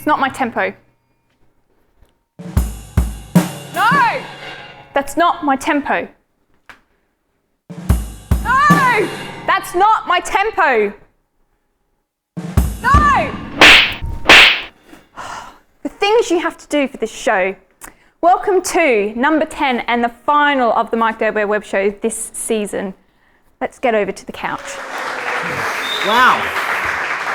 not my tempo. No! That's not my tempo. No! That's not my tempo. No! The things you have to do for this show. Welcome to number 10 and the final of the Mike Dolbear web show this season. Let's get over to the couch. Wow.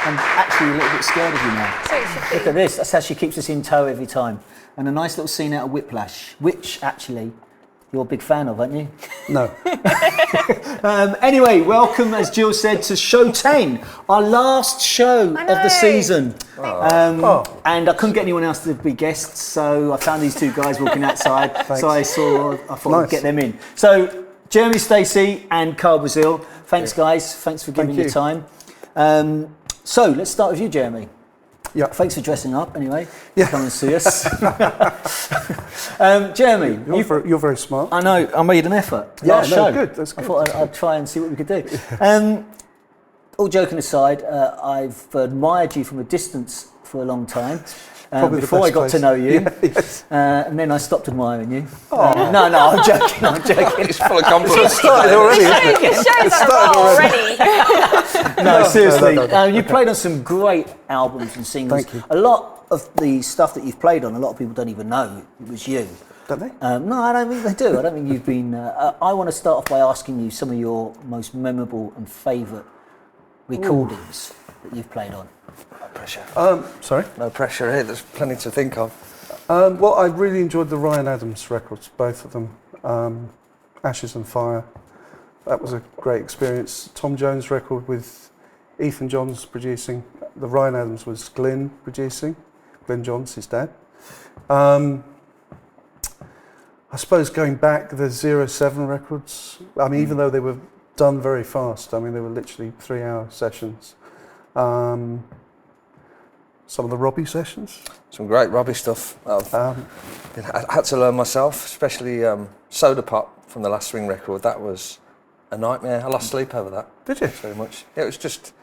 I'm actually a little bit scared of you now. So it should be. Look at this. That's how she keeps us in tow every time. And a nice little scene out of Whiplash, which actually you're a big fan of, aren't you? No. Anyway, welcome, as Jill said, to show 10, our last show of the season. And I couldn't get anyone else to be guests, so I found these two guys walking outside. So I thought I'd get them in. So Jeremy Stacey and Karl Brazil, thanks guys, thanks for giving your time. So let's start with you, Jeremy. Yeah. Thanks for dressing up anyway. Yeah. Come and see us. Jeremy. You're very smart. I know, I made an effort. Yeah, Last show. good. That's good. I thought I'd try and see what we could do. All joking aside, I've admired you from a distance for a long time. Before I got to know you. Yeah, yes. And then I stopped admiring you. No, I'm joking. It's full of compliments. It started already. It shows that already. No, seriously. You played on some great albums and singles. Thank you. A lot of the stuff that you've played on, a lot of people don't even know it was you. Don't they? No, I don't think they do. I don't think you've been... I want to start off by asking you some of your most memorable and favourite recordings that you've played on. No pressure. Sorry? No pressure here. There's plenty to think of. Well, I really enjoyed the Ryan Adams records, both of them. Ashes and Fire. That was a great experience. Tom Jones record with Ethan Johns producing. The Ryan Adams was Glyn producing. Glyn Johns, his dad. I suppose going back, the 07 records, I mean, even though they were done very fast, I mean, they were literally 3-hour sessions. Some of the Robbie sessions. Some great Robbie stuff. I had to learn myself, especially Soda Pop from the last Swing record. That was a nightmare. I lost sleep over that. Did you? Very much. Yeah, it was just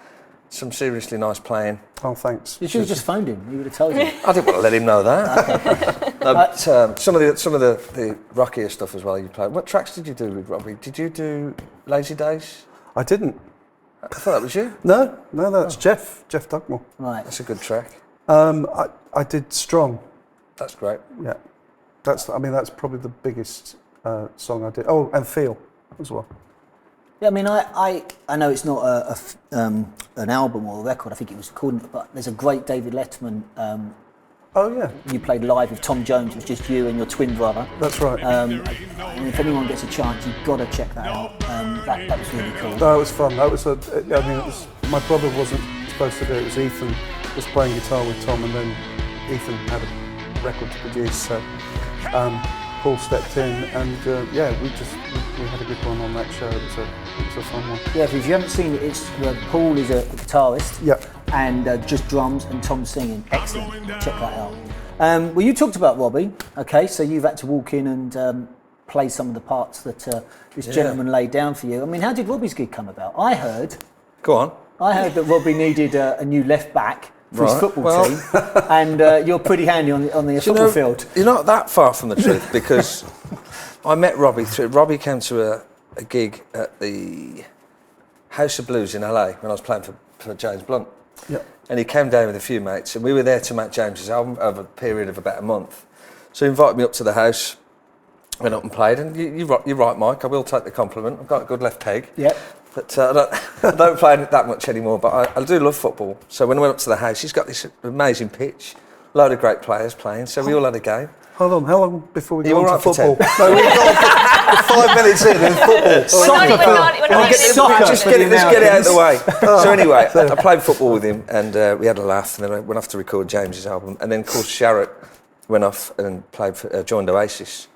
some seriously nice playing. Oh, thanks. You should have just phoned him. He would have told you. I didn't want to let him know that. No, but, some of the rockier stuff as well you played. What tracks did you do with Robbie? Did you do Lazy Days? I didn't. I thought that was you. No, that's Jeff Dugmore. Right. That's a good track. I did Strong. That's great. Yeah, that's probably the biggest song I did. Oh, and Feel as well. Yeah, I mean, I know it's not an album or a record. I think it was recorded, but there's a great David Letterman. Oh yeah. You played live with Tom Jones. It was just you and your twin brother. That's right. And if anyone gets a chance, you've got to check that out. That was really cool. No, it was fun. That was my brother wasn't supposed to do it. It was Ethan was playing guitar with Tom, and then Ethan had a record to produce. So Paul stepped in, and we had a good one on that show. It was a fun one. Yeah, if you haven't seen it, it's Paul is a guitarist. Yeah. And just drums and Tom singing. Excellent. Check that out. Well, you talked about Robbie. Okay, so you've had to walk in and play some of the parts that this gentleman laid down for you. I mean, how did Robbie's gig come about? I heard that Robbie needed a new left back for his football team, and you're pretty handy on the football field. You're not that far from the truth, because I met Robbie Robbie came to a gig at the House of Blues in LA when I was playing for James Blunt. Yeah. And he came down with a few mates, and we were there to make James's album over a period of about a month. So he invited me up to the house, went up and played, and you're right, Mike, I will take the compliment. I've got a good left peg. Yep. But I don't play it that much anymore, but I do love football. So when I went up to the house, he's got this amazing pitch, load of great players playing, so we all had a game. Hold on, how long before we You got all on to right for football? 10? No, we got 5 minutes in and football. Just get it out of the way. So anyway, I played football with him, and we had a laugh, and then I went off to record James's album, and then of course Sharrett went off and joined Oasis.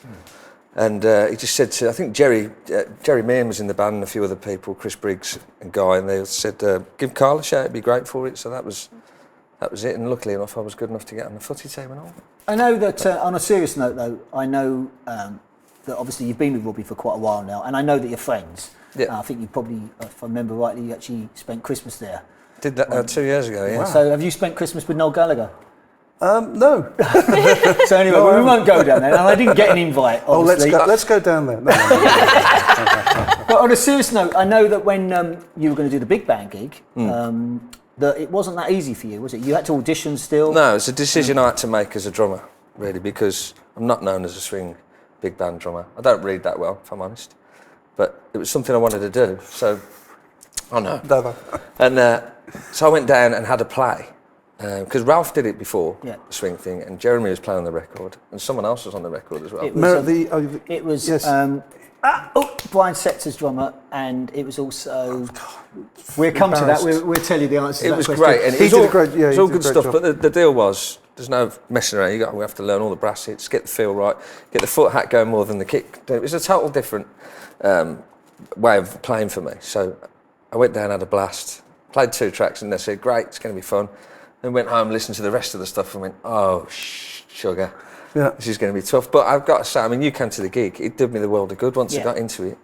And he just said to, I think Jerry Meehan was in the band and a few other people, Chris Briggs and Guy, and they said, give Karl a shout, it'd be great for it. So that was it, and luckily enough I was good enough to get on the footy team and all. I know that, on a serious note though, I know that obviously you've been with Robbie for quite a while now, and I know that you're friends. Yeah. I think you probably, if I remember rightly, you actually spent Christmas there. Did that 2 years ago, yeah. Wow. So have you spent Christmas with Noel Gallagher? No. So anyway, we won't go down there. And I didn't get an invite, obviously. Let's go down there. No. But on a serious note, I know that when you were going to do the big band gig, that it wasn't that easy for you, was it? You had to audition still? No, it's a decision I had to make as a drummer, really, because I'm not known as a swing big band drummer. I don't read that well, if I'm honest. But it was something I wanted to do, so I know. And so I went down and had a play. Because Ralph did it before, the swing thing, and Jeremy was playing on the record, and someone else was on the record as well. It was yes. Brian Setzer's drummer, and it was also. We'll come to that. We'll tell you the answer. It was great, and it was all good stuff. Job. But the deal was, there's no messing around. We have to learn all the brass hits, get the feel right, get the foot hat going more than the kick. It was a total different way of playing for me. So I went down, had a blast, played 2 tracks, and they said, "Great, it's going to be fun." Then went home, listened to the rest of the stuff, and went, "Oh, sugar, this is going to be tough." But I've got to say, I mean, you came to the gig; it did me the world of good once I got into it.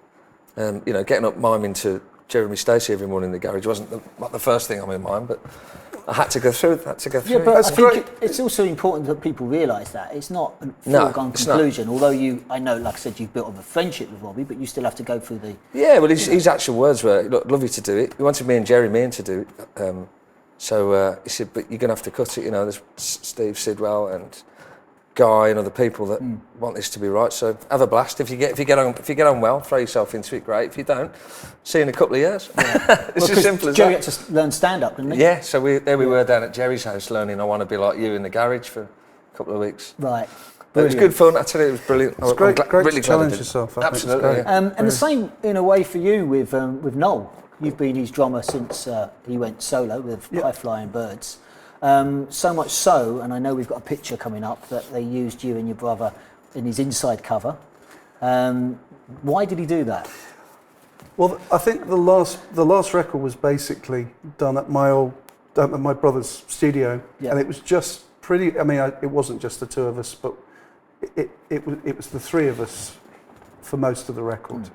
Getting up miming to Jeremy Stacey every morning in the garage wasn't not the first thing on my mind, but I had to go through it. Yeah, but I think it's also important that people realise that it's not a foregone conclusion. Not. Although I know, like I said, you've built up a friendship with Robbie, but you still have to go through the. Yeah, well, his actual words were, "Look, love you to do it." He wanted me and Jeremy to do it. So he said, "But you're going to have to cut it. There's Steve Sidwell and Guy and other people that want this to be right. So have a blast. If you get on well, throw yourself into it. Great. If you don't, see you in a couple of years." It's as simple as Jerry that. had to learn stand up, didn't he? Yeah. So we were down at Jerry's house learning "I Want to Be Like You" in the garage for a couple of weeks. Right. But it was good fun. I tell you, it was brilliant. It's great to challenge yourself. Absolutely. And the same in a way for you with Noel. You've been his drummer since he went solo with High Flying Birds. So much so, and I know we've got a picture coming up, that they used you and your brother in his inside cover. Why did he do that? Well, I think the last record was basically done at my brother's studio, and it was just pretty. I mean, it wasn't just the 2 of us, but it was the 3 of us for most of the record.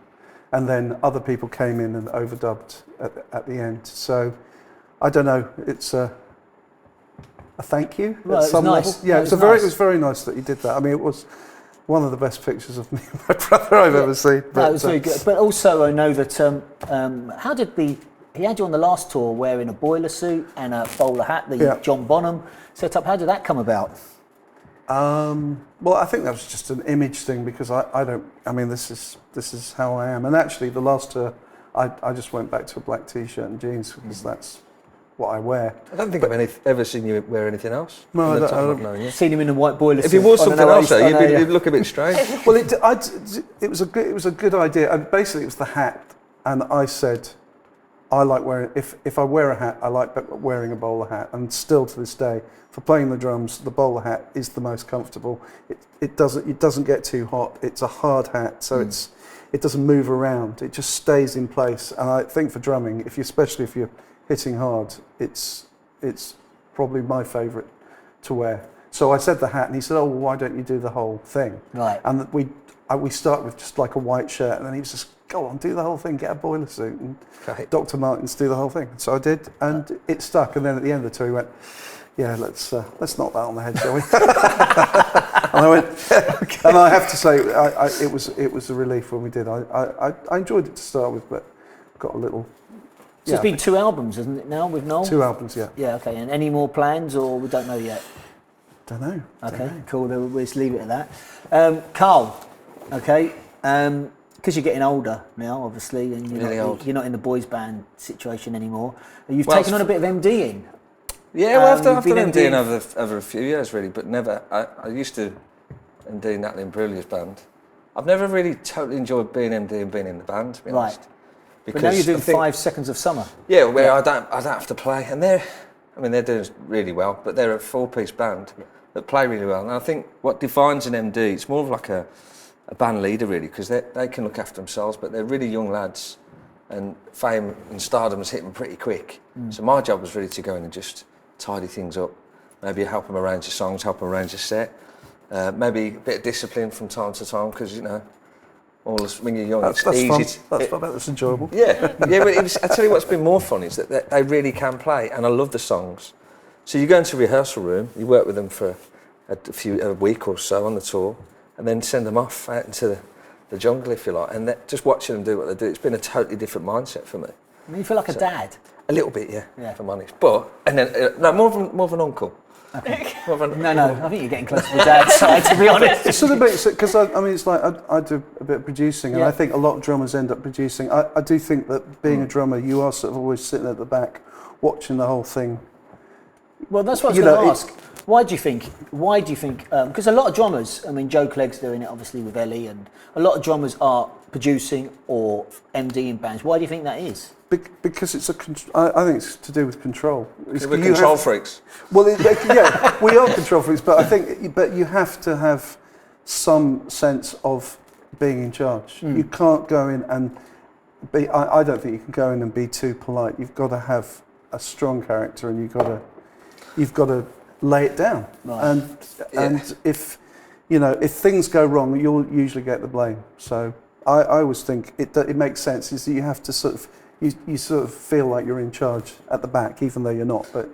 And then other people came in and overdubbed at the end. So, I don't know. It's a thank you at some level. Yeah, it was very nice that you did that. I mean, it was one of the best pictures of me and my brother I've ever seen. That was very good. But also, I know that he had you on the last tour wearing a boiler suit and a bowler hat, the John Bonham set up. How did that come about? Well, I think that was just an image thing because this is how I am. And actually, the last tour, I just went back to a black T-shirt and jeans because that's what I wear. I don't think I've ever seen you wear anything else. No, I don't. Seen him in a white boiler suit. If you wore something else, though, you'd look a bit strange. Well, it was a good idea. And basically, it was the hat, and I said, I like wearing. If I wear a hat, I like wearing a bowler hat, and still to this day, for playing the drums, the bowler hat is the most comfortable. It doesn't get too hot. It's a hard hat, so it doesn't move around. It just stays in place. And I think for drumming, especially if you're hitting hard, it's probably my favourite to wear. So I said the hat, and he said, "Oh, well, why don't you do the whole thing?" Right. And we start with just like a white shirt, and then he was just, "Go on, do the whole thing, get a boiler suit," and Dr. Martens, do the whole thing. So I did, and it stuck. And then at the end of the tour, he went, "Yeah, let's knock that on the head, shall we?" And I went, okay. And I have to say, it was a relief when we did. I enjoyed it to start with, but got a little. So it's been 2 albums, isn't it, now, with Noel? 2 albums, yeah. Yeah, okay. And any more plans, or we don't know yet? Don't know. Okay, cool. We'll just leave it at that. Karl, okay, because you're getting older now, obviously, and you're not in the boys' band situation anymore. You've taken on a bit of MDing. Yeah, well, I've done MDing over a few years, really, but never. I used to MD Natalie Imbruglia's band. I've never really totally enjoyed being MD and being in the band, to be honest. Because but now you're doing 5 Seconds of Summer. Yeah, where I don't have to play, and they're doing really well, but they're a 4-piece band that play really well. And I think what defines an MD, it's more of like a band leader, really, because they can look after themselves, but they're really young lads, and fame and stardom has hit them pretty quick. So my job was really to go in and just tidy things up, maybe help them arrange the songs, help them arrange the set, maybe a bit of discipline from time to time, because when you're young, it's easy. That's enjoyable. Yeah. But I tell you what's been more fun is that they really can play, and I love the songs. So you go into a rehearsal room, you work with them for a week or so on the tour, and then send them off out into the jungle, if you like, and just watching them do what they do, it's been a totally different mindset for me. I mean, you feel like a dad. A little bit, yeah, if I'm honest. But, and then, no, more of an uncle. Okay. No, I think you're getting close to the dad side, to be honest. It's sort of because I mean, it's like I do a bit of producing, and I think a lot of drummers end up producing. I do think that being a drummer, you are sort of always sitting at the back, watching the whole thing. Well, that's what I was going to ask. Why do you think? Because a lot of drummers, I mean, Joe Clegg's doing it obviously with Ellie, and a lot of drummers are producing or MD in bands. Why do you think that is? Because it's I think it's to do with control. We're control freaks. Well, yeah, we are control freaks, but you have to have some sense of being in charge. You can't go in and be. I don't think you can go in and be too polite. You've got to have a strong character, and you've got to lay it down. Right. And if things go wrong, you'll usually get the blame. So I always think it makes sense. Is that you have to sort of. You sort of feel like you're in charge at the back, even though you're not, but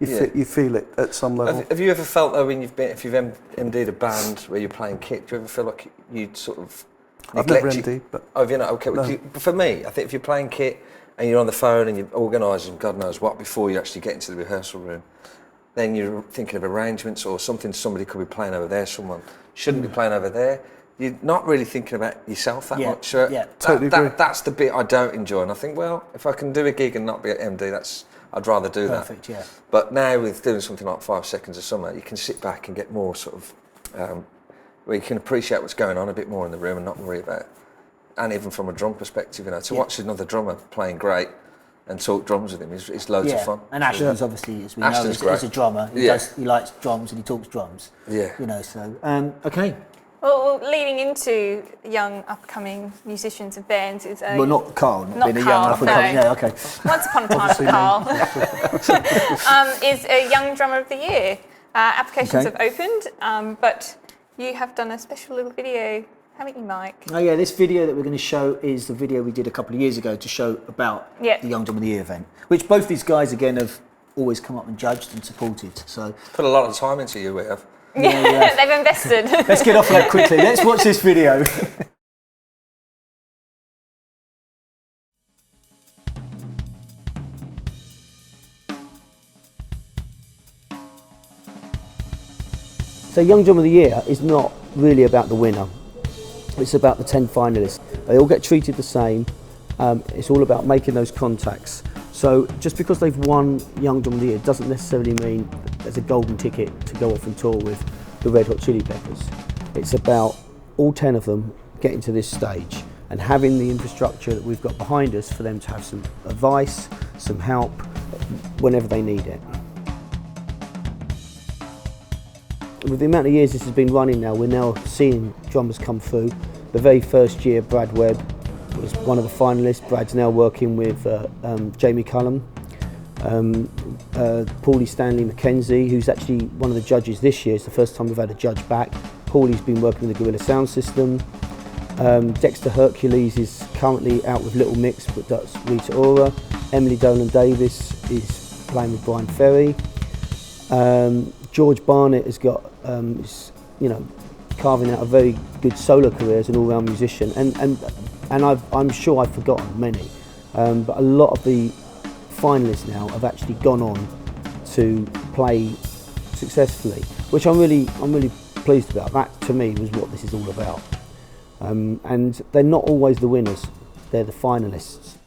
you feel it at some level. Have you ever felt though if you've MD'd a band where you're playing kit, do you ever feel like you'd sort of I've never MD'd, but... Oh, you know, okay. No. For me, I think if you're playing kit and you're on the phone and you're organising God knows what before you actually get into the rehearsal room, then you're thinking of arrangements or something somebody could be playing over there, someone shouldn't be playing over there. You're not really thinking about yourself that much. So totally agree. That's the bit I don't enjoy. And I think, well, if I can do a gig and not be at MD, I'd rather do that. Perfect, yeah. But now with doing something like 5 Seconds of Summer, you can sit back and get more sort of, where you can appreciate what's going on a bit more in the room and not worry about it. And even from a drum perspective, to watch another drummer playing great and talk drums with him is loads of fun. And Ashton's obviously, as we know, is a drummer. He likes drums and he talks drums. Yeah. Okay. Well, leading into young upcoming musicians and bands is well, not Karl, not being Karl, a young upcoming. no. Yeah, okay. Once upon a time, Karl is a Young Drummer of the Year. Applications have opened, but you have done a special little video, haven't you, Mike? Oh yeah, this video that we're going to show is the video we did a couple of years ago to show about the Young Drummer of the Year event, which both these guys again have always come up and judged and supported. So put a lot of time into you, we have. Yeah, they've invested. Let's get off that quickly. Let's watch this video. So Young Drummer of the Year is not really about the winner. It's about the 10 finalists. They all get treated the same. It's all about making those contacts. So just because they've won Young Drummer of the Year doesn't necessarily mean there's a golden ticket to go off and tour with the Red Hot Chili Peppers. It's about all 10 of them getting to this stage and having the infrastructure that we've got behind us for them to have some advice, some help whenever they need it. With the amount of years this has been running now, we're now seeing drummers come through. The very first year, Brad Webb was one of the finalists. Brad's now working with Jamie Cullum. Paulie Stanley McKenzie, who's actually one of the judges this year. It's the first time we've had a judge back. Paulie's been working with the Gorilla Sound System. Dexter Hercules is currently out with Little Mix, but that's Rita Ora. Emily Dolan Davis is playing with Brian Ferry. George Barnett has got, carving out a very good solo career as an all-round musician, and I'm sure I've forgotten many, but a lot of the finalists now have actually gone on to play successfully, which I'm really pleased about. That to me was what this is all about. And they're not always the winners; they're the finalists.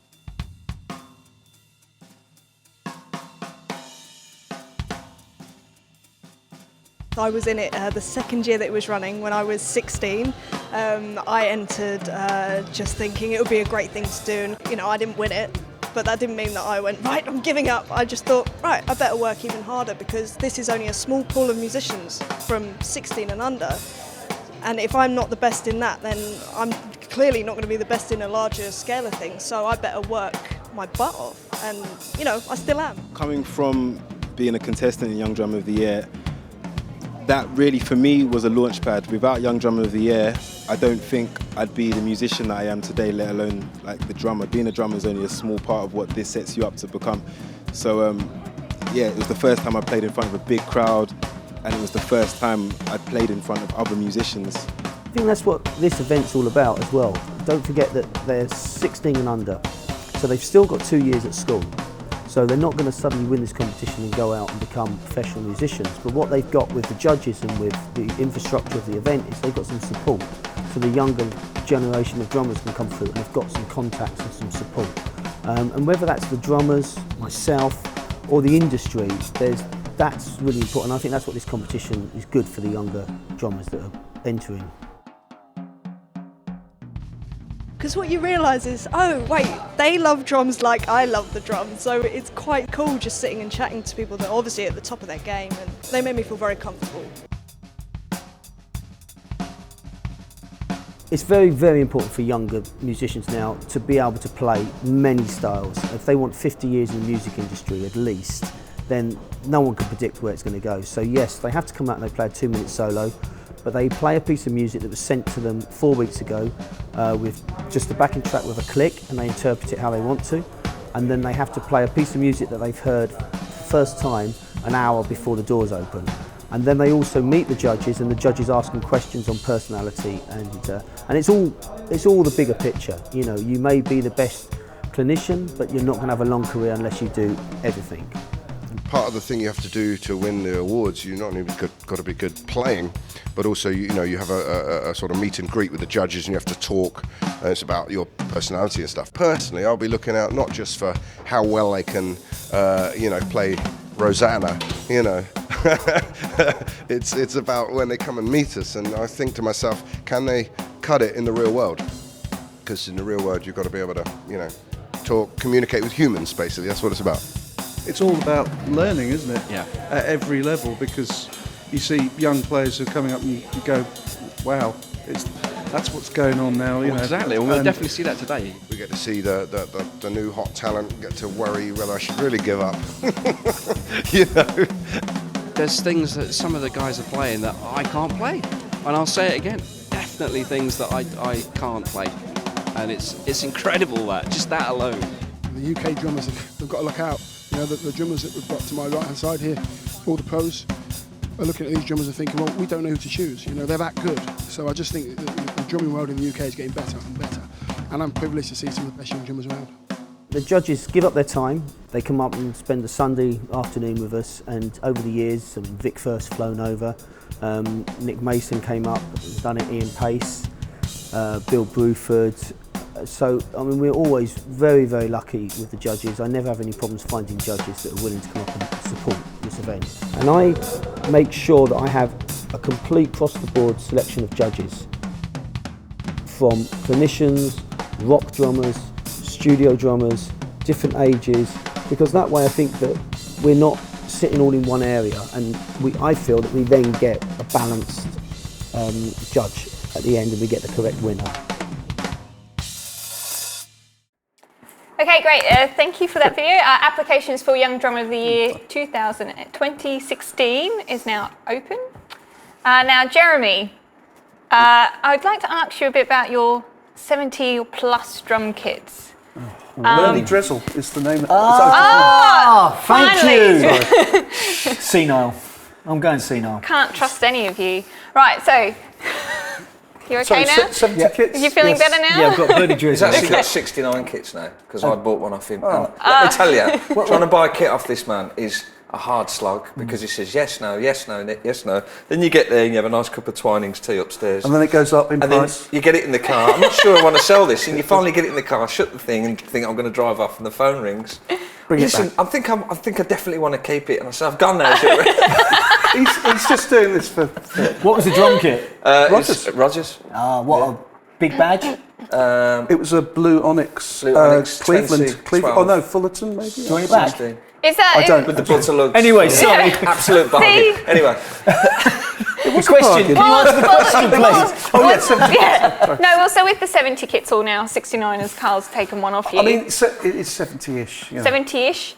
I was in it the second year that it was running when I was 16. I entered just thinking it would be a great thing to do, and I didn't win it, but that didn't mean that I went, right, I'm giving up. I just thought, right, I better work even harder because this is only a small pool of musicians from 16 and under, and if I'm not the best in that, then I'm clearly not going to be the best in a larger scale of things, so I better work my butt off, and I still am. Coming from being a contestant in Young Drummer of the Year, that really for me was a launch pad. Without Young Drummer of the Year, I don't think I'd be the musician that I am today, let alone like the drummer. Being a drummer is only a small part of what this sets you up to become. So yeah, it was the first time I played in front of a big crowd, and it was the first time I played in front of other musicians. I think that's what this event's all about as well. Don't forget that they're 16 and under, so they've still got 2 years at school. So they're not going to suddenly win this competition and go out and become professional musicians. But what they've got with the judges and with the infrastructure of the event is they've got some support. So the younger generation of drummers can come through and they've got some contacts and some support. And whether that's the drummers, myself, or the industry, that's really important. I think that's what this competition is good for the younger drummers that are entering. Because what you realise is, oh wait, they love drums like I love the drums, so it's quite cool just sitting and chatting to people that are obviously at the top of their game, and they made me feel very comfortable. It's very, very important for younger musicians now to be able to play many styles. If they want 50 years in the music industry at least, then no one can predict where it's going to go. So yes, they have to come out and they play a 2-minute solo, but they play a piece of music that was sent to them 4 weeks ago with just a backing track with a click, and they interpret it how they want to. And then they have to play a piece of music that they've heard for the first time an hour before the doors open. And then they also meet the judges, and the judges ask them questions on personality, and it's all the bigger picture. You know, you may be the best clinician, but you're not going to have a long career unless you do everything. Part of the thing you have to do to win the awards, you not only got to be good playing, but also you have a sort of meet and greet with the judges, and you have to talk. And it's about your personality and stuff. Personally, I'll be looking out not just for how well they can, play Rosanna. It's about when they come and meet us, and I think to myself, can they cut it in the real world? Because in the real world, you've got to be able to, talk, communicate with humans. Basically, that's what it's about. It's all about learning, isn't it? Yeah. At every level, because you see young players who are coming up and you go, wow, that's what's going on now. Exactly, we'll definitely see that today. We get to see the new hot talent, get to worry whether I should really give up. There's things that some of the guys are playing that I can't play, and I'll say it again, definitely things that I can't play, and it's incredible that alone. The UK drummers have got to look out. The drummers that we've got to my right hand side here, all the pros, are looking at these drummers and thinking, well, we don't know who to choose. They're that good. So I just think the drumming world in the UK is getting better and better, and I'm privileged to see some of the best young drummers around. The judges give up their time. They come up and spend a Sunday afternoon with us, and over the years, Vic first flown over, Nick Mason came up, done it, Ian Pace, Bill Bruford. So, we're always very, very lucky with the judges. I never have any problems finding judges that are willing to come up and support this event. And I make sure that I have a complete cross-the-board selection of judges, from clinicians, rock drummers, studio drummers, different ages, because that way I think that we're not sitting all in one area, and I feel that we then get a balanced judge at the end, and we get the correct winner. Okay, great. Thank you for that video. Applications for Young Drummer of the Year 2016 is now open. Now, Jeremy, I'd like to ask you a bit about your 70 plus drum kits. Bernie Drizzle is the name. Thank you. Senile. I'm going senile. Can't trust any of you. Right, so you okay now? 70 kits? Are you feeling better now? Yeah, I've got Bernie Drizzle. He's actually got 69 kits now, because I bought one off him. And let me tell you, trying to buy a kit off this man is a hard slog, because he says yes, no, yes, no, yes, no. Then you get there and you have a nice cup of Twinings tea upstairs. And then it goes up in price. Then you get it in the car. I'm not sure I want to sell this. And you finally get it in the car, shut the thing, and think I'm going to drive off, and the phone rings. Listen, I think I definitely want to keep it. And I said, I've gone now. He's just doing this for... What was the drum kit? Rogers. What a big badge. It was a blue Onyx, Cleveland. Oh no, Fullerton maybe? Do you want it back? Is that? I don't. With the butter lugs. Anyway, sorry. Absolute bargain. Anyway. The question. Can you answer the question, please? No, so with the 70 kits all now, 69ers, Carl's taken one off you. It's 70-ish. 70-ish.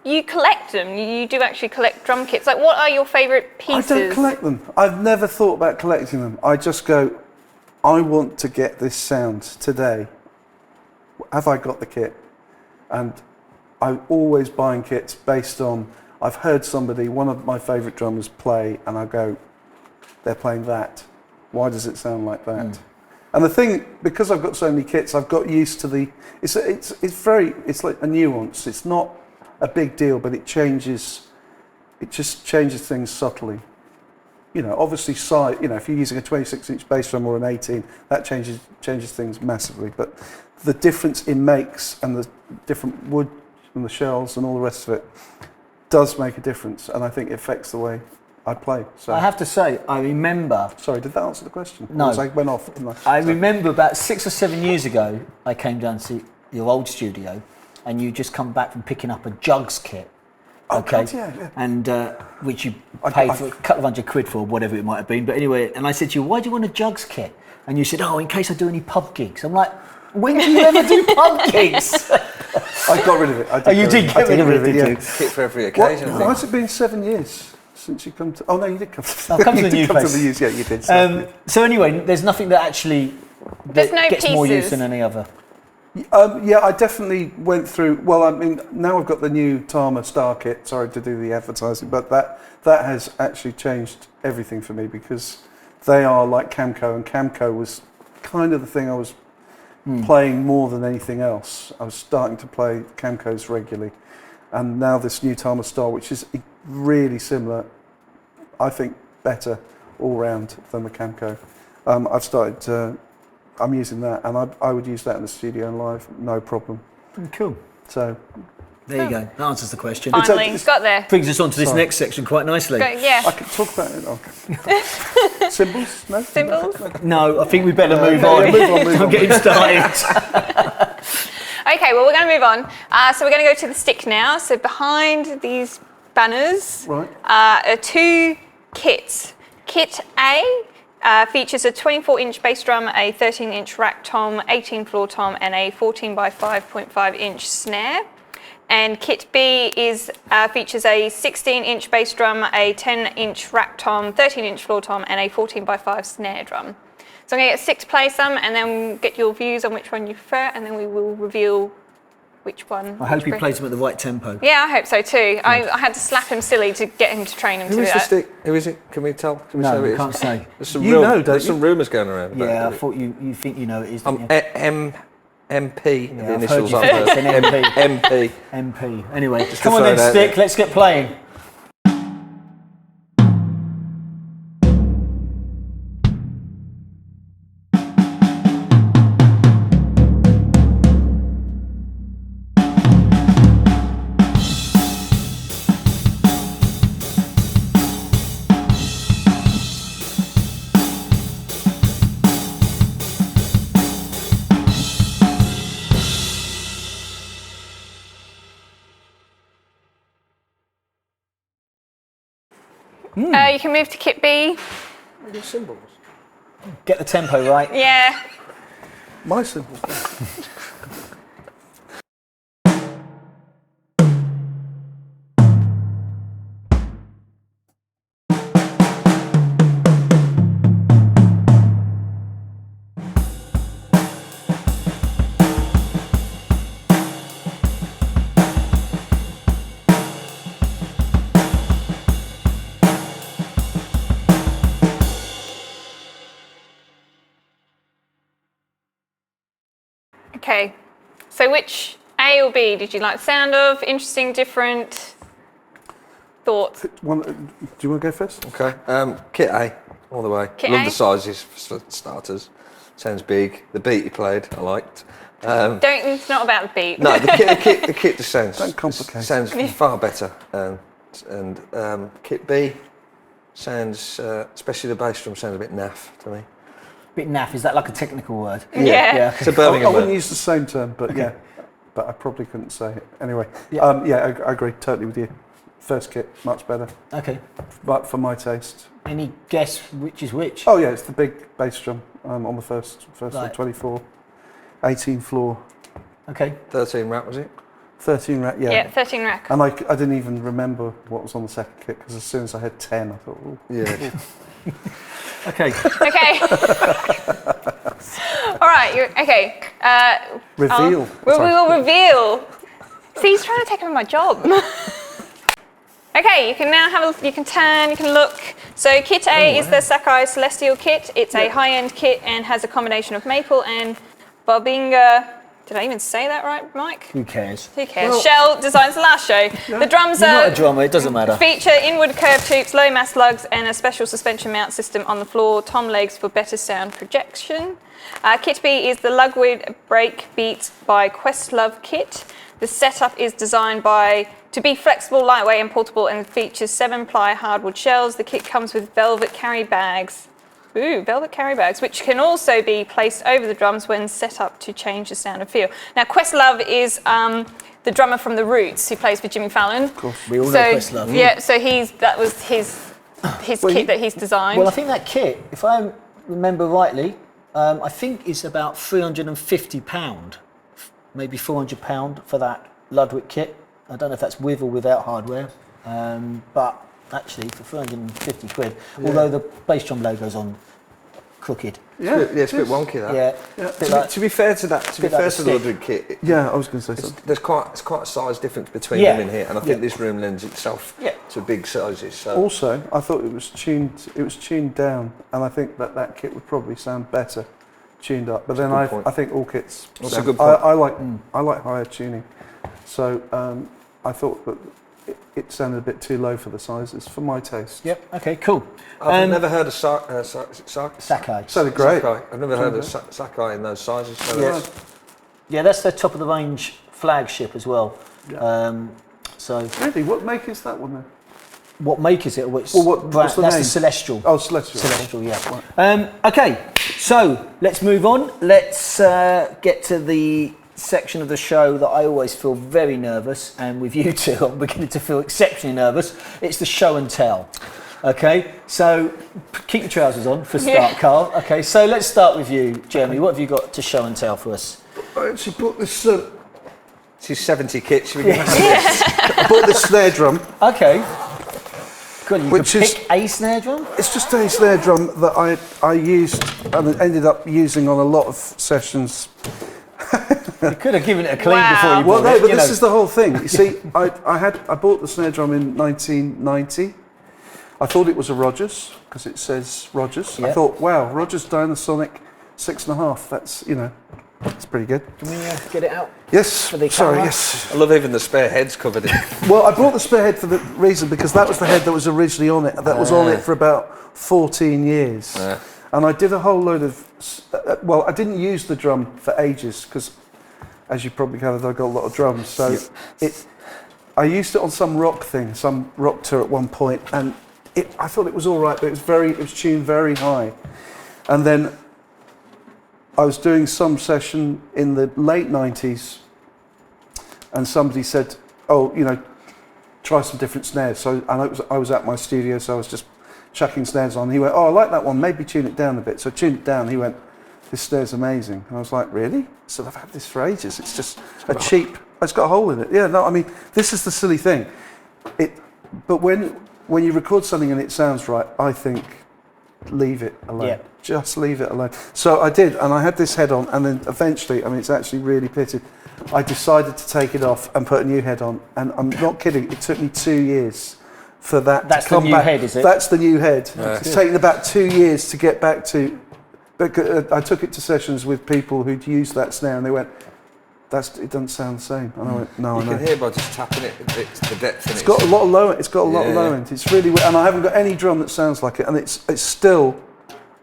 You collect them. You do actually collect drum kits. Like, what are your favourite pieces? I don't collect them. I've never thought about collecting them. I just go, I want to get this sound today. Have I got the kit? And I'm always buying kits based on, I've heard one of my favourite drummers play, and I go, they're playing that. Why does it sound like that? And the thing, because I've got so many kits, I've got used to it's like a nuance. It's not a big deal, but it just changes things subtly. You know, obviously size, you know, if you're using a 26-inch bass drum or an 18, that changes things massively. But the difference in makes and the different wood and the shells and all the rest of it does make a difference, and I think it affects the way I play. So I have to say, I remember... Sorry, did that answer the question? No. I went off, didn't I remember about 6 or 7 years ago, I came down to your old studio, and you just come back from picking up a Jugs kit. Okay, God, yeah. And which you paid for a couple of £100 for, whatever it might have been. But anyway, and I said to you, why do you want a Jugs kit? And you said, oh, in case I do any pub gigs. I'm like, when do you ever do pub gigs? I got rid of it. You did get rid of it, did you? Kit for every occasion. Why has it been 7 years since you come to? Oh no, you did come to. I'll come to the new come place. to the use. Yeah, you did. So anyway, there's nothing that actually There's no gets more use pieces. than any other. Yeah, I definitely went through. Well, I mean, now I've got the new Tama Star kit. Sorry to do the advertising, but that has actually changed everything for me, because they are like Camco, and Camco was kind of the thing I was playing more than anything else. I was starting to play Camcos regularly, and now this new Tama Star, which is really similar, I think better all round than the Camco. I've started to. I'm using that, and I would use that in the studio and live, no problem. Cool. So there you go. That answers the question. Finally, got there. Brings us on to this next section quite nicely. Yeah. I can talk about it. Okay. Symbols? No? Symbols? No, I think we better move on. Move on. Get him started. Okay, well, we're going to move on. So we're going to go to the stick now. So behind these banners are 2 kits. Kit A features a 24-inch bass drum, a 13-inch rack tom, 18 floor tom, and a 14 by 5.5-inch snare. And Kit B features a 16-inch bass drum, a 10-inch rack tom, 13-inch floor tom, and a 14 by 5 snare drum. So I'm going to get 6 play some, and then get your views on which one you prefer, and then we will reveal which one. I hope he plays them at the right tempo. Yeah, I hope so too. I had to slap him silly to get him to train him to do Who is the that. stick? Who is it? Can we tell? Can we No, say who we it is? can't say. There's some don't some rumours going around. Yeah, I thought you think you know it is. MP, the I've initials heard on you say it's an MP. MP. MP. Anyway, Just come to on throw then, it out Stick. there. Let's get playing. You can move to Kit B. Symbols. Get the tempo right. Yeah. My symbols. Okay. So which A or B did you like the sound of? Interesting, different thoughts? Do you want to go first? Okay. Kit A, all the way. Kit Love A? the sizes for starters. Sounds big. The beat he played, I liked. It's not about the beat. No, the kit just sounds. Don't complicate. Sounds far better. And Kit B sounds, especially the bass drum, sounds a bit naff to me. Bit naff. Is that like a technical word? Yeah. It's a I Birmingham wouldn't word. use the same term, but yeah. But I probably couldn't say it. Anyway, Yeah. I agree totally with you. First kit, much better. Okay. But for my taste. Any guess which is which? Oh yeah, it's the big bass drum on the first Right. 24, 18 floor, Okay. 13 rack, was it? 13 rack. Yeah. Yeah, 13 rack. And I didn't even remember what was on the second kit, because as soon as I had 10, I thought, oh. Yeah. Okay. Okay. All right. Okay. Reveal. We will reveal See, he's trying to take over my job. Okay, you can now you can turn, you can look. So kit A is the Sakai Celestial kit. It's a high-end kit and has a combination of maple and Barbinga. Did I even say that right, Mike? Who cares? Who cares? Well, Shell designs the last show. The drums You're not a drummer, it doesn't matter. Feature inward curved tubes, low mass lugs, and a special suspension mount system on the floor. Tom legs for better sound projection. Kit B is the Lugwood Break Beat by Questlove kit. The setup is designed to be flexible, lightweight, and portable, and features 7-ply hardwood shells. The kit comes with velvet carry bags. Ooh, velvet carry bags, which can also be placed over the drums when set up to change the sound and feel. Now, Questlove is the drummer from The Roots who plays with Jimmy Fallon. Of course, we all know Questlove. Yeah, so that was his kit that he's designed. Well, I think that kit, if I remember rightly, I think is about £350, maybe £400 for that Ludwig kit. I don't know if that's with or without hardware, but actually for 350 quid, although the bass drum logo's on crooked. It's a bit wonky, that. Yeah. To be fair to that, to be fair to the Ludwig kit, I was going to say something. There's quite a size difference between them in here, and I think this room lends itself to big sizes. So. Also, I thought it was tuned down, and I think that kit would probably sound better tuned up. But then I think all kits. That's a good point. I like higher tuning, so I thought that it sounded a bit too low for the sizes, for my taste. Yep. Okay. Cool. I've never heard of Sakai. Sounded great. Sakai. I've never heard of Sakai in those sizes. So yeah, that's their top of the range flagship as well. Yeah. So really, what make is that one then? What make is it? Which what's the that's name? the Celestial. Oh, Celestial. Celestial, yeah. Okay, so let's move on. Let's get to the section of the show that I always feel very nervous, and with you two, I'm beginning to feel exceptionally nervous. It's the show and tell. Okay, so keep your trousers on for a start, Carl. Okay, so let's start with you, Jeremy. What have you got to show and tell for us? I actually bought this. She's 70 kits. I bought this snare drum. Okay. Good, you could pick a snare drum? It's just a snare drum that I used and ended up using on a lot of sessions. You could have given it a clean before you bought it. Well, no, but this is the whole thing. You see, I bought the snare drum in 1990. I thought it was a Rogers because it says Rogers. Yeah. I thought, wow, Rogers Dynasonic 6.5. That's that's pretty good. Can we get it out? Yes. Sorry. Yes. I love even the spare heads covered in. Well, I bought the spare head for the reason because that was the head that was originally on it. That was on it for about 14 years. And I did a whole load of. Well, I didn't use the drum for ages because, as you probably gathered, I got a lot of drums. So I used it on some rock thing, some rock tour at one point, and I thought it was all right, but it was tuned very high. And then I was doing some session in the late 90s, and somebody said, "Oh, try some different snares." So I was at my studio, so I was just chucking snares on. He went, "Oh, I like that one. Maybe tune it down a bit." So I tuned it down. He went, "This snare's amazing." And I was like, "Really?" I said, "I've had this for ages. It's just a cheap. It's got a hole in it." Yeah, no, I mean, this is the silly thing. But when you record something and it sounds right, I think leave it alone. Yeah. Just leave it alone. So I did, and I had this head on, and then eventually, I mean, it's actually really pitted. I decided to take it off and put a new head on, and I'm not kidding. It took me 2 years for that to come back. That's the new head, is it? That's the new head. It's taken about 2 years to get back to. But I took it to sessions with people who'd used that snare, and they went, "It doesn't sound the same." And I went, "No, I know." You can hear by just tapping it, the depth in it. It's got a lot of low. It's got a lot of low end. It's really, and I haven't got any drum that sounds like it. And it's still,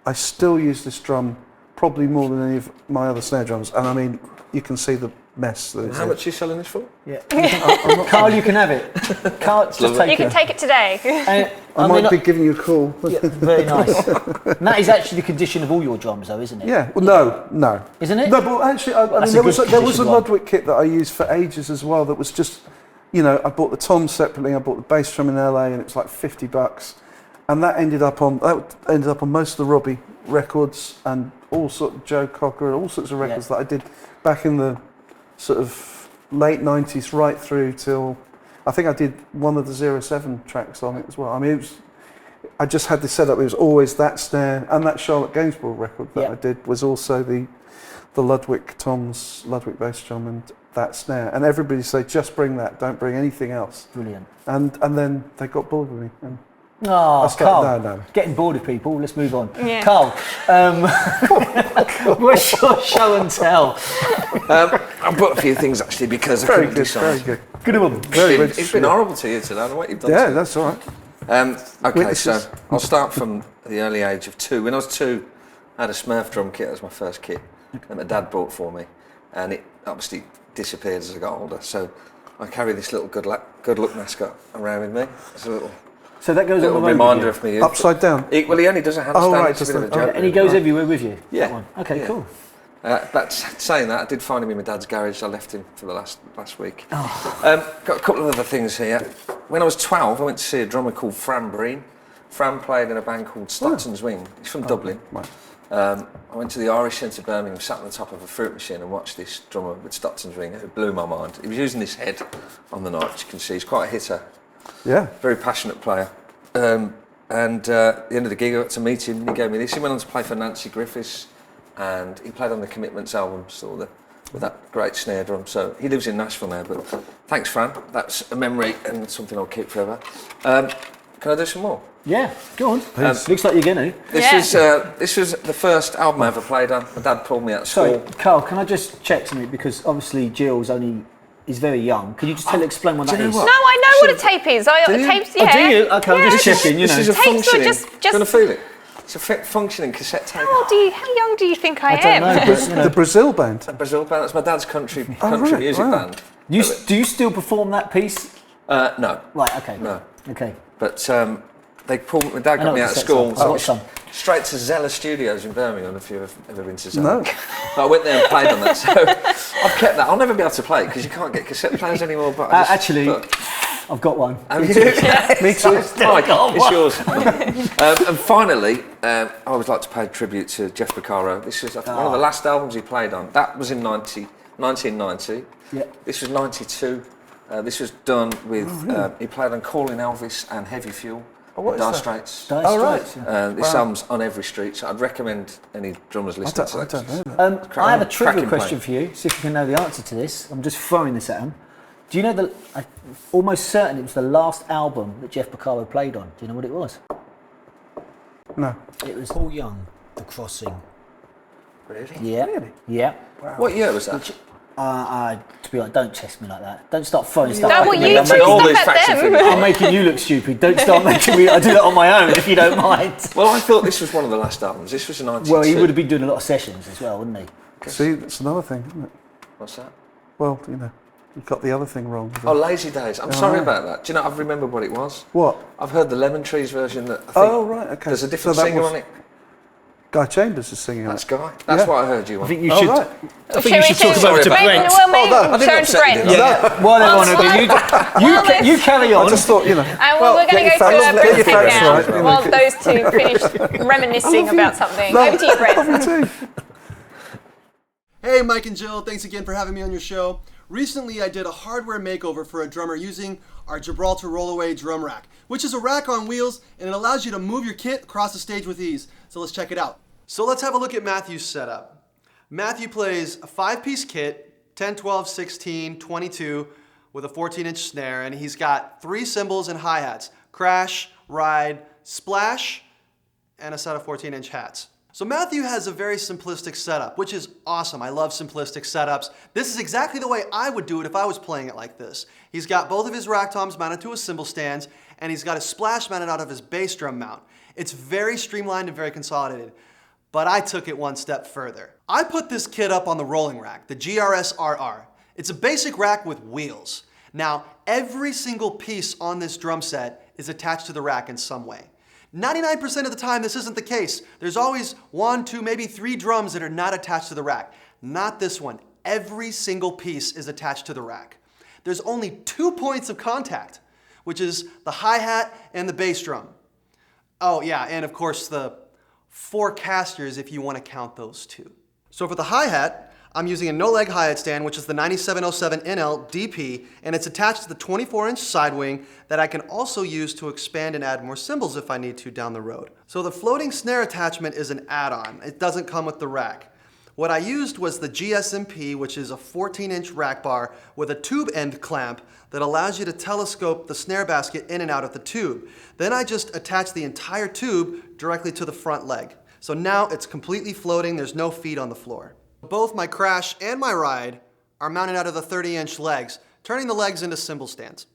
I still use this drum probably more than any of my other snare drums. And I mean, you can see the mess that it's How much are you selling this for? Yeah. Carl, you can have it. Carl, just take it. You can take it today. I might be giving you a call. Yeah, very nice. And that is actually the condition of all your drums, though, isn't it? Yeah. Well, no. Isn't it? No, but actually, I mean, there was a Ludwig kit that I used for ages as well. That was just, I bought the toms separately. I bought the bass drum in LA, and it was like $50. And that ended up on most of the Robbie records and all sorts of Joe Cocker and all sorts of records that I did back in the sort of late 90s right through till I think I did one of the 07 tracks on it as well. I mean, I just had this setup. It was always that snare, and that Charlotte Gainsborough record that I did was also the Ludwig Tom's Ludwig bass drum, and that snare, and everybody say, just bring that, don't bring anything else. Brilliant. And then they got bored with me. And oh, Carl, no. Getting bored of people, let's move on. Yeah. Carl, what's your show and tell? I've brought a few things actually because I couldn't decide. Very good. Good one. It's been horrible to you today, I don't know what you've done. Yeah, to me. that's all right. Okay, so I'll start from the early age of 2. When I was 2, I had a Smurf drum kit. That was my first kit that my dad bought for me, and it obviously disappeared as I got older. So I carry this little good luck mascot around with me. It's a little. So that goes on the road reminder with of me. Upside down. Well, he only does a handstand. Oh, right, It's a bit of a joke. and he goes everywhere with you? Yeah. That one. Okay, Yeah. cool. But saying that, I did find him in my dad's garage. I left him for the last week. Got a couple of other things here. When I was 12, I went to see a drummer called Fran Breen. Fran played in a band called Stockton's Wing. He's from Dublin. Right. I went to the Irish Centre Birmingham, sat on the top of a fruit machine and watched this drummer with Stockton's Wing. It blew my mind. He was using this head on the night, as you can see. He's quite a hitter. Yeah. Very passionate player. And at the end of the gig, I got to meet him and he gave me this. He went on to play for Nancy Griffiths and he played on the Commitments album with that great snare drum. So he lives in Nashville now, but thanks, Fran. That's a memory and something I'll keep forever. Can I do some more? Yeah, go on. Looks like you're going to. This was the first album I ever played on. My dad pulled me out of school. Sorry, Carl, can I just check something? Because obviously Jill's is very young. Could you just explain what that is? No, I know what a tape is. Tapes, yeah. Oh, do you? Okay, I'm just checking, you know. This is a Tapes were functioning. just- Do you want to feel it? It's a functioning cassette tape. How young do you think I am? don't know, but, you know. The Brazil band. Brazil band. That's my dad's country right, music wow. band. Do you still perform that piece? No. Right, okay. No. Okay. But my dad I know got me what out of the school. sets are. I've got some. Straight to Zella Studios in Birmingham, if you've ever been to Zella. No. I went there and played on that, so I've kept that. I'll never be able to play it because you can't get cassette players anymore. But Actually, I've got one. Have you? Me too. Mike, it's yours. And finally, I always like to pay tribute to Jeff Porcaro. This is one of the last albums he played on. That was in 1990. Yeah. This was 92. This was done with, he played on Calling Elvis and Heavy Fuel. What is Dire that? Straits. Straits, yeah. This album's on every street, so I'd recommend any drummers listening to I that. don't know that. I have a trivia cracking question for you. See if you can know the answer to this. I'm just throwing this at him. Do you know I'm almost certain it was the last album that Jeff Porcaro played on. Do you know what it was? No. It was Paul Young, The Crossing. Really? Yeah. Really? Yeah. What year was that? To be honest, don't test me like that. Don't start throwing stuff No, at well, me. you I'm threw making- all these stuff facts at and them. figures. I'm making you look stupid. Don't start making me. I do that on my own if you don't mind. Well, I thought this was one of the last albums. This was 92. Well, he would have been doing a lot of sessions as well, wouldn't he? See, that's another thing, isn't it? What's that? Well, you got the other thing wrong. Oh, Lazy Days. I'm sorry about that. Do you know, I've remembered what it was. What? I've heard the Lemon Trees version that I think Oh, right, okay. there's a different So that singer was- on it. Guy Chambers is singing That's it. Guy. That's Yeah. what I heard you I on. think you Oh, should. right. I think you should talk Sorry over to about Brent. Well, maybe I didn't show it to upset you, Brent. did I? Yeah, well, Well, they want to do. You carry on. I just thought, And we're going to get go your to facts- a get your Brent facts now right, you know. while those two finish reminiscing about something. Over to you, Brent. too. Hey, Mike and Jill, thanks again for having me on your show. Recently, I did a hardware makeover for a drummer using our Gibraltar Rollaway drum rack, which is a rack on wheels, and it allows you to move your kit across the stage with ease. So let's check it out. So let's have a look at Matthew's setup. Matthew plays a 5-piece kit, 10, 12, 16, 22, with a 14-inch snare, and he's got 3 cymbals and hi-hats: crash, ride, splash, and a set of 14-inch hats. So Matthew has a very simplistic setup, which is awesome. I love simplistic setups. This is exactly the way I would do it if I was playing it like this. He's got both of his rack toms mounted to his cymbal stands, and he's got a splash mounted out of his bass drum mount. It's very streamlined and very consolidated, but I took it one step further. I put this kit up on the rolling rack, the GRS RR. It's a basic rack with wheels. Now, every single piece on this drum set is attached to the rack in some way. 99% of the time, this isn't the case. There's always 1, 2, maybe 3 drums that are not attached to the rack. Not this one. Every single piece is attached to the rack. There's only 2 points of contact, which is the hi-hat and the bass drum. Oh yeah, and of course the 4 casters if you want to count those 2. So for the hi-hat, I'm using a no-leg hi-hat stand, which is the 9707 NL DP, and it's attached to the 24-inch side wing that I can also use to expand and add more cymbals if I need to down the road. So the floating snare attachment is an add-on. It doesn't come with the rack. What I used was the GSMP, which is a 14-inch rack bar with a tube end clamp that allows you to telescope the snare basket in and out of the tube. Then I just attached the entire tube directly to the front leg. So now it's completely floating, there's no feet on the floor. Both my crash and my ride are mounted out of the 30-inch legs, turning the legs into cymbal stands.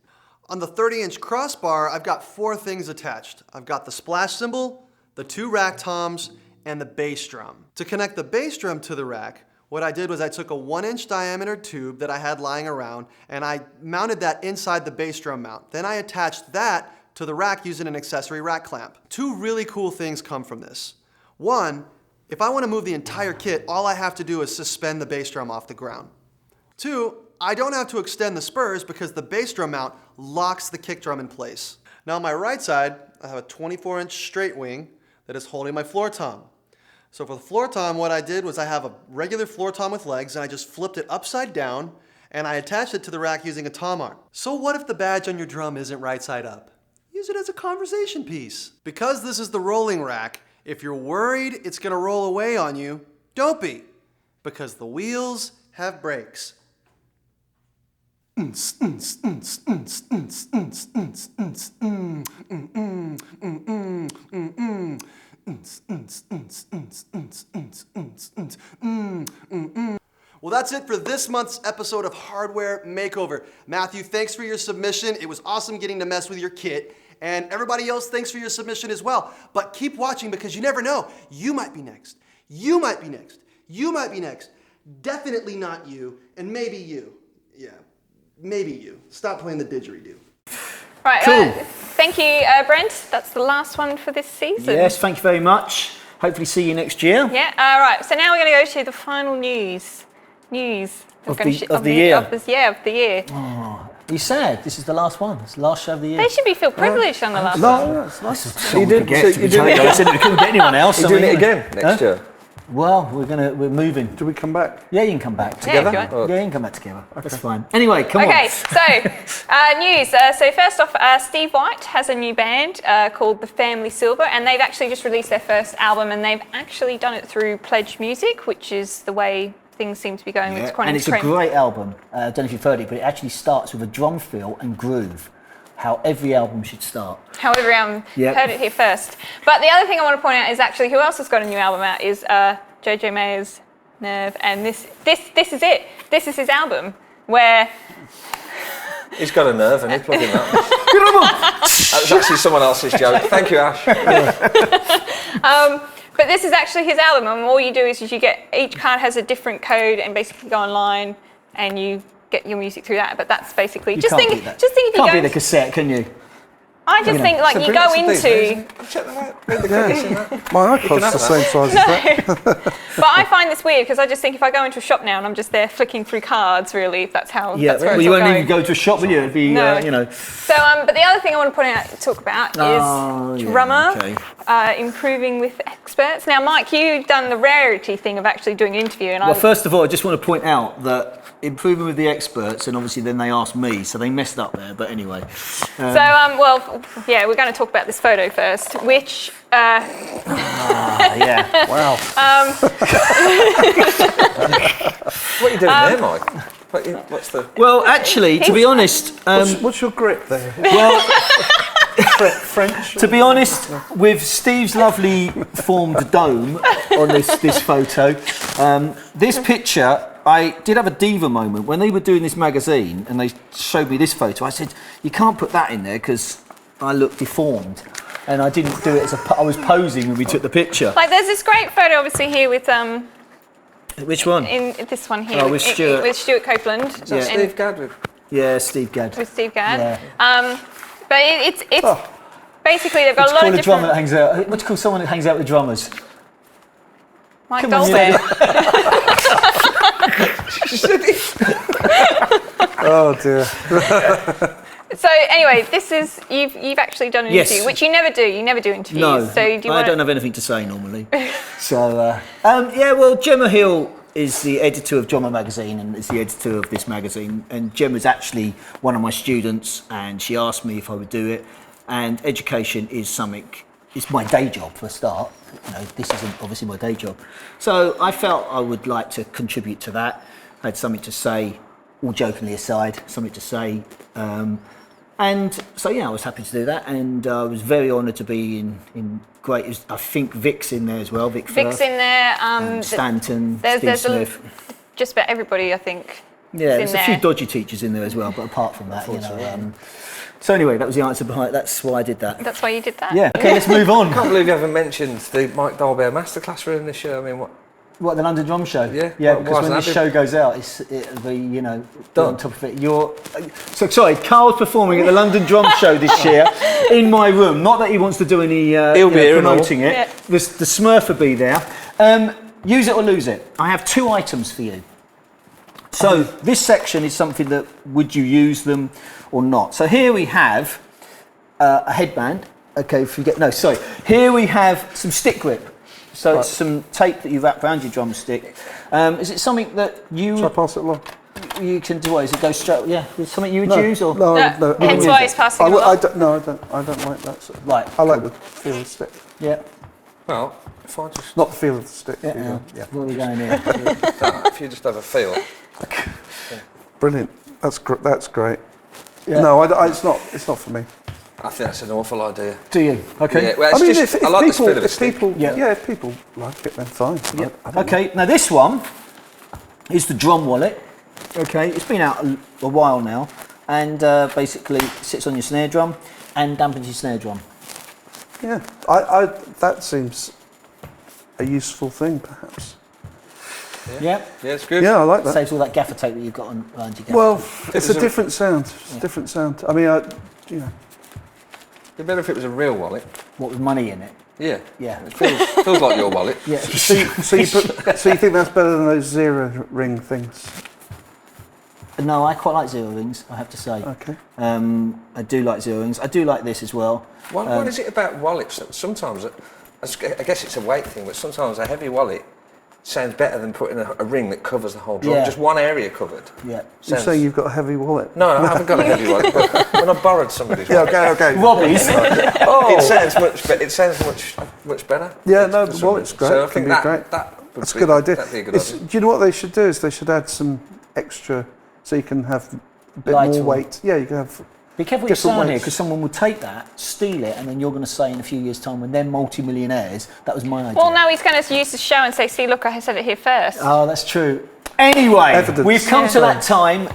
On the 30-inch crossbar, I've got 4 things attached. I've got the splash cymbal, the 2 rack toms, and the bass drum. To connect the bass drum to the rack, what I did was I took a 1-inch diameter tube that I had lying around and I mounted that inside the bass drum mount. Then I attached that to the rack using an accessory rack clamp. 2 really cool things come from this. 1, if I want to move the entire kit, all I have to do is suspend the bass drum off the ground. 2, I don't have to extend the spurs because the bass drum mount locks the kick drum in place. Now on my right side, I have a 24-inch straight wing that is holding my floor tom. So for the floor tom, what I did was I have a regular floor tom with legs and I just flipped it upside down and I attached it to the rack using a tom arm. So what if the badge on your drum isn't right side up? Use it as a conversation piece. Because this is the rolling rack, if you're worried it's gonna roll away on you, don't be, because the wheels have brakes. Well, that's it for this month's episode of Hardware Makeover. Matthew, thanks for your submission. It was awesome getting to mess with your kit. And everybody else, thanks for your submission as well. But keep watching because you never know. You might be next. You might be next. You might be next. Definitely not you, and maybe you. Yeah, maybe you. Stop playing the didgeridoo. Right, Cool. Thank you, Brent. That's the last one for this season. Yes, thank you very much. Hopefully see you next year. Yeah, right. So now we're going to go to the final news. Of the year. Of the year. Oh, are you sad? This is the last one. It's the last show of the year. They should be feel privileged on the last one. No, it's nice. You did it. We couldn't get anyone else. You're doing it again next year? Well, we're moving. Do we come back? Yeah, you can come back Together? Yeah, you can come back together. Okay. That's fine. Anyway, come on. Okay, so news. So first off, Steve White has a new band called The Family Silver, and they've actually just released their first album, and they've actually done it through Pledge Music, which is the way things seem to be going. Yeah. And it's a great album. I don't know if you've heard it, but it actually starts with a drum fill and groove. How every album should start. How every album. Heard it here first. But the other thing I want to point out is actually who else has got a new album out is JJ Mayer's Nerve, and this is it. This is his album where he's got a nerve, and he's plugging that. That was actually someone else's joke. Thank you, Ash. But this is actually his album, and all you do is you get each card has a different code, and basically go online and you get your music through that. But that's basically You just can't think beat that. if you Can't go. be the cassette, can you? I just think like you go into. Check them out. Read the cookies in that. My iPod's the same size as that. But I find this weird because I just think if I go into a shop now and I'm just there flicking through cards, really, if that's how. Yeah, that's where well, it's you all won't going. even go to a shop, will you? It'd be, No. you know. So, but the other thing I want to talk about is drummer improving with experts. Now, Mike, you've done the rarity thing of actually doing an interview, and Well, first of all, I just want to point out that improving with the experts, and obviously then they asked me, so they messed up there. But anyway. Well, yeah, we're going to talk about this photo first, which. Yeah. Wow. What are you doing there, Mike? What's the? Well, actually, to be honest, What's your grip there? well, French? to be honest, with Steve's lovely formed dome on this photo, this picture, I did have a diva moment when they were doing this magazine and they showed me this photo. I said, "You can't put that in there because I look deformed." And I didn't do it I was posing when we took the picture. Like, there's this great photo, obviously, here with Which one? in this one here Oh, with Stuart. with Stuart Copeland. Is that Steve Gadd with? Yeah, Steve Gadd. With Steve Gadd. Yeah. But it's basically they've got a lot of Call a drummer different. that hangs out. What do you call someone that hangs out with drummers? Mike Come on, Dolbear. Oh dear. So anyway, this is you've actually done an Yes. interview, which you never do. You never do interviews. No, So do you I want don't have anything to say normally. So, yeah, well, Gemma Hill is the editor of Drummer magazine and is the editor of this magazine. And Gemma's actually one of my students, and she asked me if I would do it. And education is something, it's my day job for a start. You know, this isn't obviously my day job. So I felt I would like to contribute to that. I had something to say, all jokingly aside, something to say. And so, yeah, I was happy to do that. And I was very honoured to be in great, I think Vic's in there as well. Vic's in there. Stanton, there's Steve Smith. Just about everybody, I think. Yeah, there's a few dodgy teachers in there as well, but apart from that, you know. So anyway, that was the answer behind it. That's why I did that. That's why you did that? Yeah. Okay, let's move on. I can't believe you haven't mentioned the Mike Dolbear masterclass room this year. I mean, What, the London Drum Show? Yeah. Yeah, because when this show goes out, it'll be, you know, on top of it. So, sorry, Carl's performing at the London Drum Show this year in my room. Not that he wants to do any promoting it. Yeah. The Smurf will be there. Use it or lose it. I have 2 items for you. So this section is something that would you use them or not. So here we have a headband. Okay, here we have some stick grip. So it's some tape that you wrap around your drumstick. Is it something that you... Shall I pass it along? You can do what? Is it go straight? Yeah. Is it something you would use or? No. Hence why he's passing it along. I don't like that. Sort of. Right. I like the feel of the stick. Yeah. well, if I just... Not the feel of the stick. Yeah. Where are we going here? if you just have a feel. Brilliant. That's great. Yeah. No, it's not for me. I think that's an awful idea. Do you? Okay. Yeah, well, I mean, I like the feel of a stick. If people like it, then fine. Yeah. Okay. Now this one is the drum wallet. Okay. It's been out a while now, and basically sits on your snare drum and dampens your snare drum. Yeah. That seems a useful thing, perhaps. Yeah. Yeah, it's good. Yeah, I like that. Saves all that gaffer tape that you've got on around your gaffer. Well, it's a different sound. It's a different sound. I mean, you know. It'd be better if it was a real wallet. What, with money in it? Yeah. Yeah. It feels like your wallet. Yeah. So you think that's better than those 0 ring things? No, I quite like 0 rings, I have to say. Okay. I do like 0 rings. I do like this as well. What is it about wallets that sometimes, I guess it's a weight thing, but sometimes a heavy wallet sounds better than putting a ring that covers the whole drum. Yeah. Just one area covered. Yeah. You say you've got a heavy wallet? No, I haven't got a heavy wallet. But when I borrowed somebody's wallet. Okay. Robbie's. It sounds much better. Yeah, no, the wallet's great. So I think that can be great. That's a good idea. That'd be a good idea. Do you know what they should do? Is they should add some extra, so you can have a bit Lighter more weight. Yeah, you can have. Be careful what you say different here, weights. because someone will take that, steal it, and then you're going to say in a few years' time, when they're multi-millionaires, that was my idea. Well, now he's going to use the show and say, see, look, I said it here first. Oh, that's true. Anyway, Evidence. we've come to that time.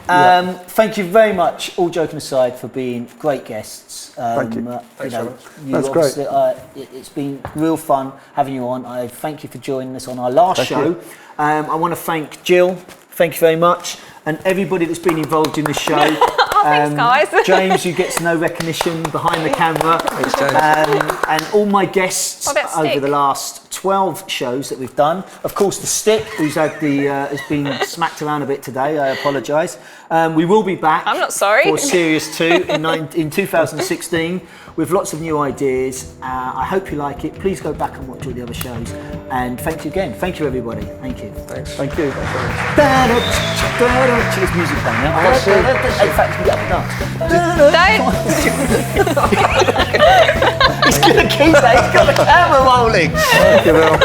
Thank you very much, all joking aside, for being great guests. Thank you. Thanks, Robert. That's great. It's been real fun having you on. I thank you for joining us on our last show. I want to thank Jill. Thank you very much. And everybody that's been involved in the show. Thanks, guys. James, who gets no recognition behind the camera. Thanks, James. And all my guests What about over Stick? the last 12 shows that we've done. Of course, the Stick, who's had has been smacked around a bit today. I apologise. We will be back. I'm not sorry. For Series 2 in 2016 with lots of new ideas. I hope you like it. Please go back and watch all the other shows. And thank you again. Thank you, everybody. Thank you. Thanks. Thank you. There's music playing now. In fact, you can get up and dance. Don't. He's going to keep that. He's got the camera rolling. Thank you, Mel.